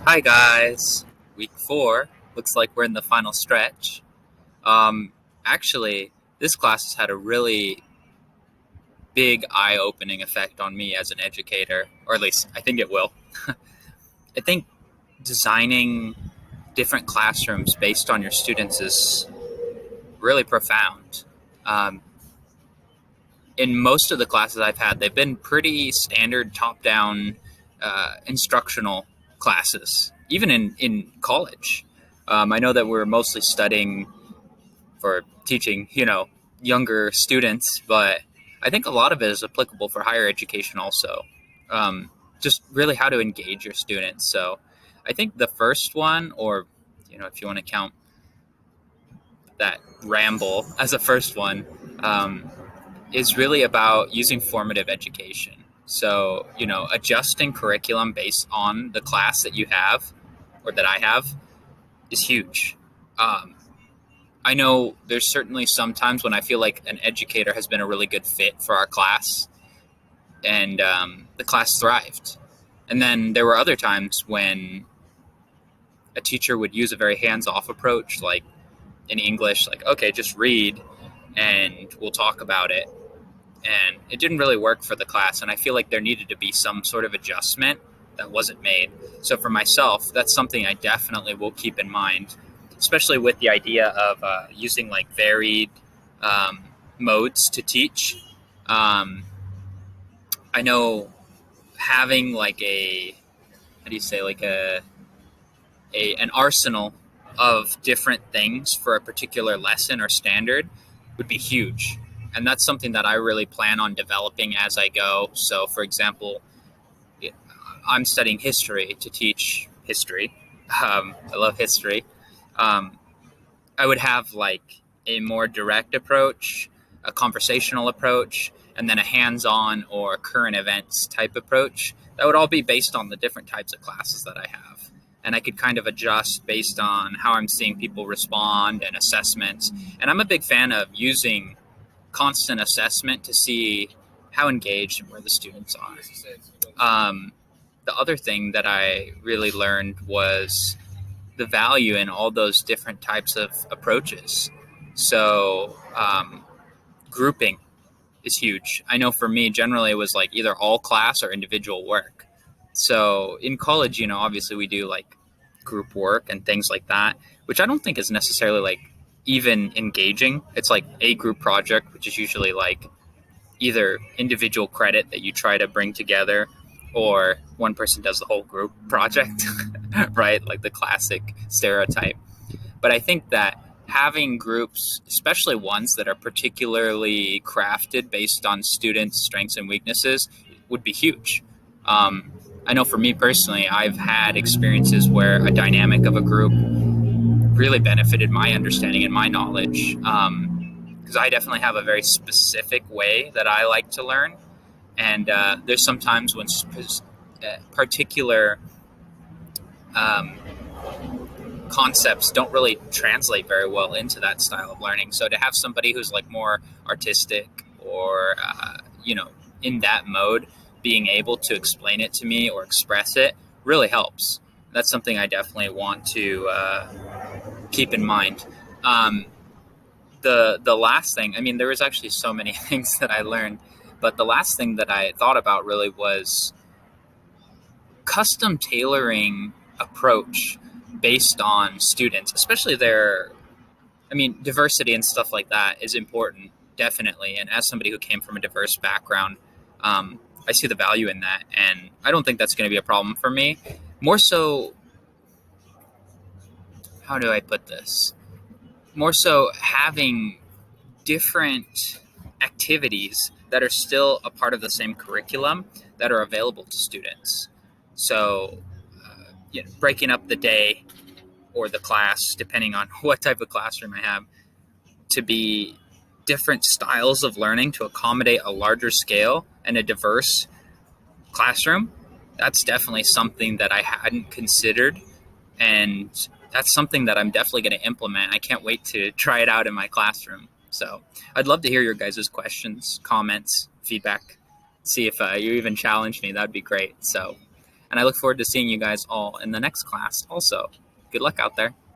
Hi guys, week 4. Looks like we're in the final stretch. Um, Actually, this class has had a really big eye-opening effect on me as an educator, or at least I think it will. I think designing different classrooms based on your students is really profound. Um, in most of the classes I've had, they've been pretty standard top-down instructional classes, even in college. I know that we're mostly studying for teaching, younger students, but I think a lot of it is applicable for higher education also. Um, just really how to engage your students. So I think the first one, or, if you want to count that ramble as a first one, is really about using formative education. So, adjusting curriculum based on the class that you have or that I have is huge. Um, I know there's certainly some times when I feel like an educator has been a really good fit for our class, and the class thrived. And then there were other times when a teacher would use a very hands-off approach, like in English, like, okay, just read and we'll talk about it. And it didn't really work for the class. And I feel like there needed to be some sort of adjustment that wasn't made. So for myself, that's something I definitely will keep in mind, especially with the idea of using like varied um, modes to teach. Um, I know having like how do you say, like an arsenal of different things for a particular lesson or standard would be huge. And that's something that I really plan on developing as I go. So, for example, I'm studying history to teach history. I love history. Um, I would have like a more direct approach, a conversational approach, and then a hands-on or current events type approach. That would all be based on the different types of classes that I have. And I could kind of adjust based on how I'm seeing people respond and assessments. And I'm a big fan of using constant assessment to see how engaged and where the students are. The other thing that I really learned was the value in all those different types of approaches. So, grouping is huge. I know for me, generally, it was like either all class or individual work. So, in college, obviously we do like group work and things like that, which I don't think is necessarily like even engaging. It's like a group project, which is usually like either individual credit that you try to bring together or one person does the whole group project, right? Like the classic stereotype. But I think that having groups, especially ones that are particularly crafted based on students' strengths and weaknesses, would be huge. Um, I know for me personally, I've had experiences where a dynamic of a group really benefited my understanding and my knowledge. Because I definitely have a very specific way that I like to learn. And there's sometimes when particular um, concepts don't really translate very well into that style of learning. So to have somebody who's like more artistic or, in that mode, being able to explain it to me or express it really helps. That's something I definitely want to keep in mind. Um, the last thing, I mean, there was actually so many things that I learned, but the last thing that I thought about really was custom tailoring approach based on students, especially diversity and stuff like that is important, definitely. And as somebody who came from a diverse background, I see the value in that. And I don't think that's going to be a problem for me. More so, how do I put this? More so having different activities that are still a part of the same curriculum that are available to students. So, breaking up the day or the class, depending on what type of classroom I have, to be different styles of learning to accommodate a larger scale and a diverse classroom. That's definitely something that I hadn't considered. And that's something that I'm definitely going to implement. I can't wait to try it out in my classroom. So I'd love to hear your guys' questions, comments, feedback. See if you even challenge me. That'd be great. So And I look forward to seeing you guys all in the next class also. Good luck out there.